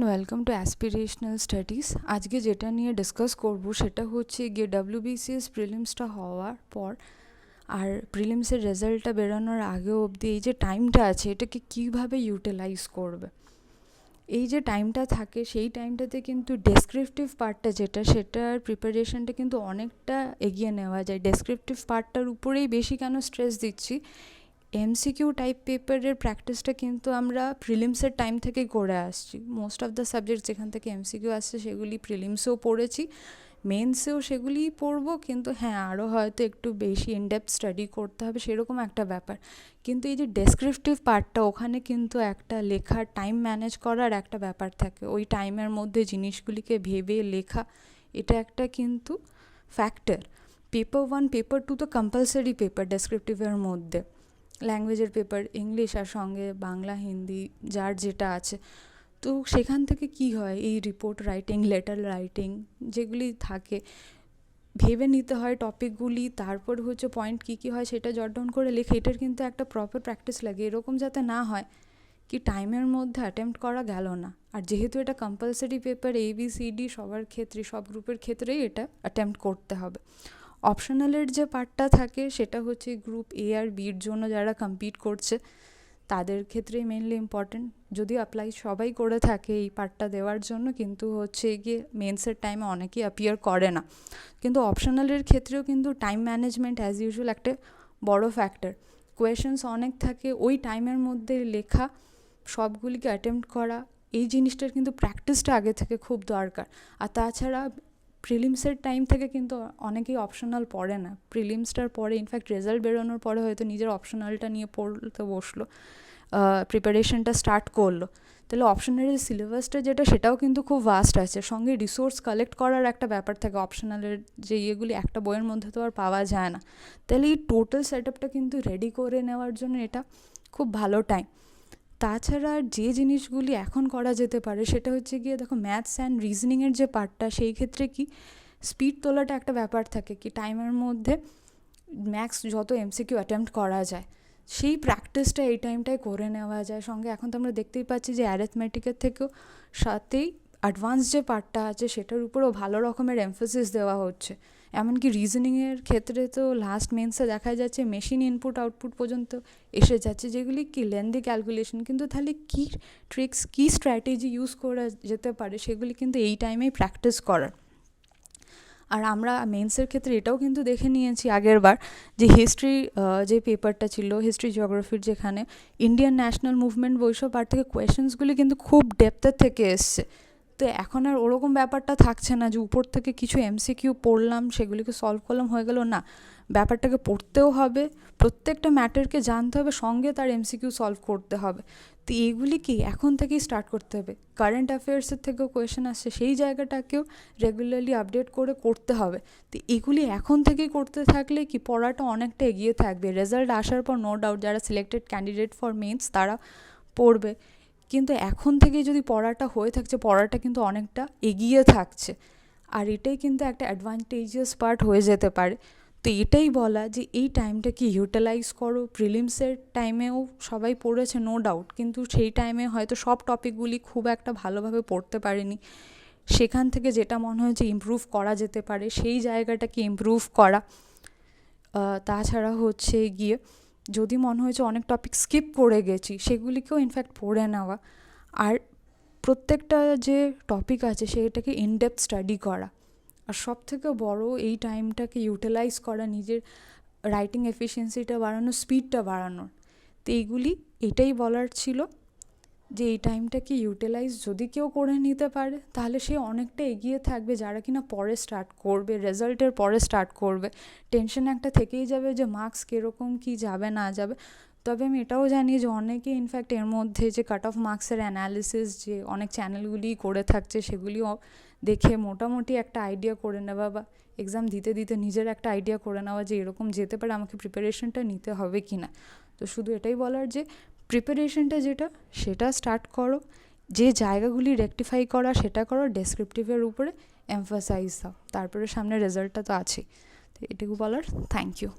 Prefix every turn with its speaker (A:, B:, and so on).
A: Welcome to aspirational studies. আজকে যেটা নিয়ে ডিসকাস করব সেটা হচ্ছে গিয়ে ডাব্লিউবিসিএস প্রিলিমসটা হওয়ার পর আর প্রিলিমসের রেজাল্টটা বেরোনোর আগে অবধি এই যে টাইমটা আছে এটাকে কীভাবে ইউটিলাইজ করবে। এই যে টাইমটা থাকে সেই টাইমটাতে কিন্তু ডেসক্রিপটিভ পার্টটা যেটা সেটার প্রিপারেশনটা কিন্তু অনেকটা এগিয়ে নেওয়া যায়। ডেসক্রিপটিভ পার্টটার উপরেই বেশি কেন স্ট্রেস দিচ্ছি, এমসিকিউ টাইপ পেপারের প্র্যাকটিসটা কিন্তু আমরা প্রিলিমসের টাইম থেকেই করে আসছি। মোস্ট অফ দ্য সাবজেক্ট যেখান থেকে এমসিকিউ আসছে সেগুলি প্রিলিমসেও পড়েছি, মেন্সেও সেগুলিই পড়বো, কিন্তু হ্যাঁ আরও হয়তো একটু বেশি ইনডেপথ স্টাডি করতে হবে সেরকম একটা ব্যাপার। কিন্তু এই যে ডেসক্রিপটিভ পার্টটা ওখানে কিন্তু একটা লেখার টাইম ম্যানেজ করার একটা ব্যাপার থাকে, ওই টাইমের মধ্যে জিনিসগুলিকে ভেবে লেখা, এটা একটা কিন্তু ফ্যাক্টর। পেপার 1 পেপার 2 তো কম্পালসারি পেপার ডেসক্রিপটিভের মধ্যে, ল্যাঙ্গুয়েজের পেপার ইংলিশ আর সঙ্গে বাংলা হিন্দি যার যেটা আছে। তো সেখান থেকে কি হয়, এই রিপোর্ট রাইটিং, লেটার রাইটিং যেগুলি থাকে ভেবে নিতে হয় টপিকগুলি, তারপর হচ্ছে পয়েন্ট কী হয় সেটা জট ডাউন করে লেখা, এটার কিন্তু একটা প্রপার প্র্যাকটিস লাগে। এরকম যাতে না হয় কি টাইমের মধ্যে অ্যাটেম্প্ট করা গেল না। আর যেহেতু এটা কম্পালসারি পেপার, ABCD সবার ক্ষেত্রে, সব গ্রুপের ক্ষেত্রেই এটা অ্যাটেম্প্ট করতে হবে। অপশনালের যে পার্টটা থাকে সেটা হচ্ছে গ্রুপ A আর Bর জন্য যারা কম্পিট করছে তাদের ক্ষেত্রেই মেনলি ইম্পর্টেন্ট। যদি অ্যাপ্লাই সবাই করে থাকে এই পার্টটা দেওয়ার জন্য, কিন্তু হচ্ছে গিয়ে মেন্সের টাইমে অনেকেই অ্যাপিয়ার করে না। কিন্তু অপশনালের ক্ষেত্রেও কিন্তু টাইম ম্যানেজমেন্ট অ্যাজ ইউজুয়াল একটা বড় ফ্যাক্টর। কোয়েশনস অনেক থাকে, ওই টাইমের মধ্যে লেখা, সবগুলিকে অ্যাটেম্প্ট করা, এই জিনিসটার কিন্তু প্র্যাকটিসটা আগে থেকে খুব দরকার। আর তাছাড়া প্রিলিমসের টাইম থেকে কিন্তু অনেকেই অপশনাল পড়ে না, প্রিলিমসটার পরে ইনফ্যাক্ট রেজাল্ট বেরোনোর পরে হয়তো নিজের অপশনালটা নিয়ে পড়তে বসলো, প্রিপারেশনটা স্টার্ট করলো। তাহলে অপশনালের সিলেবাসটা যেটা সেটাও কিন্তু খুব ভাস্ট আছে, সঙ্গে রিসোর্স কালেক্ট করার একটা ব্যাপার থাকে। অপশনালের যে ইয়েগুলি একটা বইয়ের মধ্যে তো আর পাওয়া যায় না। তাহলে এই টোটাল সেট আপটা কিন্তু রেডি করে নেওয়ার জন্য এটা খুব ভালো টাইম। তাছাড়া যে জিনিসগুলি এখন করা যেতে পারে সেটা হচ্ছে গিয়ে দেখো, ম্যাথস অ্যান্ড রিজনিংয়ের যে পার্টটা সেই ক্ষেত্রে কি স্পিড তোলাটা একটা ব্যাপার থাকে, কি টাইমের মধ্যে ম্যাক্স যত এমসিকিউ অ্যাটেম্প্ট করা যায় সেই প্র্যাকটিসটা এই টাইমটায় করে নেওয়া যায়। সঙ্গে এখন তো আমরা দেখতেই পাচ্ছি যে অ্যারিথমেটিকের থেকেও সাথেই অ্যাডভান্স যে পার্টটা আছে সেটার উপরেও ভালো রকমের এমফোসিস দেওয়া হচ্ছে। এমনকি রিজনিংয়ের ক্ষেত্রে তো লাস্ট মেন্সে দেখা যাচ্ছে মেশিন ইনপুট আউটপুট পর্যন্ত এসে যাচ্ছে, যেগুলি কি লেন্দি ক্যালকুলেশন, কিন্তু তাহলে কী ট্রিক্স, কী স্ট্র্যাটেজি ইউজ করা যেতে পারে সেগুলি কিন্তু এই টাইমেই প্র্যাকটিস করার। আর আমরা মেন্সের ক্ষেত্রে এটাও কিন্তু দেখে নিয়েছি আগের বার যে হিস্ট্রি যে পেপারটা ছিল, হিস্ট্রি জিওগ্রাফির, যেখানে ইন্ডিয়ান ন্যাশনাল মুভমেন্ট বৈশব পার্ট থেকে কোয়েশনসগুলি কিন্তু খুব ডেপথের থেকে এসছে। তো এখন আর ওরকম ব্যাপারটা থাকছে না যে উপর থেকে কিছু এমসিকিউ পড়লাম সেগুলিকে সলভ করলাম হয়ে গেল না, ব্যাপারটাকে পড়তেও হবে, প্রত্যেকটা ম্যাটারকে জানতে হবে, সঙ্গে তার এমসিকিউ সলভ করতে হবে। তো এইগুলি কি এখন থেকেই স্টার্ট করতে হবে। কারেন্ট অ্যাফেয়ার্সের থেকেও কোয়েশন আসছে, সেই জায়গাটাকেও রেগুলারলি আপডেট করে করতে হবে। তো এগুলি এখন থেকেই করতে থাকলে কি পড়াটা অনেকটা এগিয়ে থাকবে। রেজাল্ট আসার পর নো ডাউট যারা সিলেক্টেড ক্যান্ডিডেট ফর মেন্স তারা পড়বে, কিন্তু এখন থেকেই যদি পড়াটা হয়ে থাকছে, পড়াটা কিন্তু অনেকটা এগিয়ে থাকছে। আর এটাই কিন্তু একটা অ্যাডভান্টেজিয়াস পার্ট হয়ে যেতে পারে। তো এটাই বলা যে এই টাইমটাকে ইউটিলাইজ করো। প্রিলিমসের টাইমেও সবাই পড়েছে নো ডাউট, কিন্তু সেই টাইমে হয়তো সব টপিকগুলি খুব একটা ভালোভাবে পড়তে পারেনি। সেখান থেকে যেটা মনে হয় যে ইমপ্রুভ করা যেতে পারে সেই জায়গাটাকে ইমপ্রুভ করা। তাছাড়া হচ্ছে গিয়ে যদি মনে হয়েছে অনেক টপিক স্কিপ করে গেছি সেগুলিকেও ইনফ্যাক্ট পড়ে নেওয়া। আর প্রত্যেকটা যে টপিক আছে সেটাকে ইনডেপথ স্টাডি করা। আর সব থেকে বড় এই টাইমটাকে ইউটিলাইজ করা, নিজের রাইটিং এফিসিয়েন্সিটা বাড়ানো, স্পিডটা বাড়ানোর। তো এইগুলি এটাই বলার ছিল যে এই টাইমটাকে ইউটিলাইজ যদি কেউ করে নিতে পারে তাহলে সে অনেকটা এগিয়ে থাকবে। যারা কিনা পরে স্টার্ট করবে, রেজাল্টের পরে স্টার্ট করবে, টেনশন একটা থেকেই যাবে যে মার্কস কীরকম কী যাবে না যাবে। তবে আমি এটাও জানি যে অনেকে ইনফ্যাক্ট এর মধ্যে যে কাট অফ মার্কসের অ্যানালিসিস যে অনেক চ্যানেলগুলি করে থাকছে সেগুলিও দেখে মোটামুটি একটা আইডিয়া করে নেওয়া, বা এক্সাম দিতে দিতে নিজের একটা আইডিয়া করে নেওয়া যে এরকম যেতে পারে, আমাকে প্রিপারেশনটা নিতে হবে কি না। তো শুধু এটাই বলার যে প্রিপারেশনটা যেটা সেটা স্টার্ট করো, যে জায়গাগুলি রেকটিফাই করা সেটা করো, ডেসক্রিপটিভের উপরে এমফাসাইজ দাও, তারপরে সামনে রেজাল্টটা তো আছেই। তো এটুকু বলার। Thank you.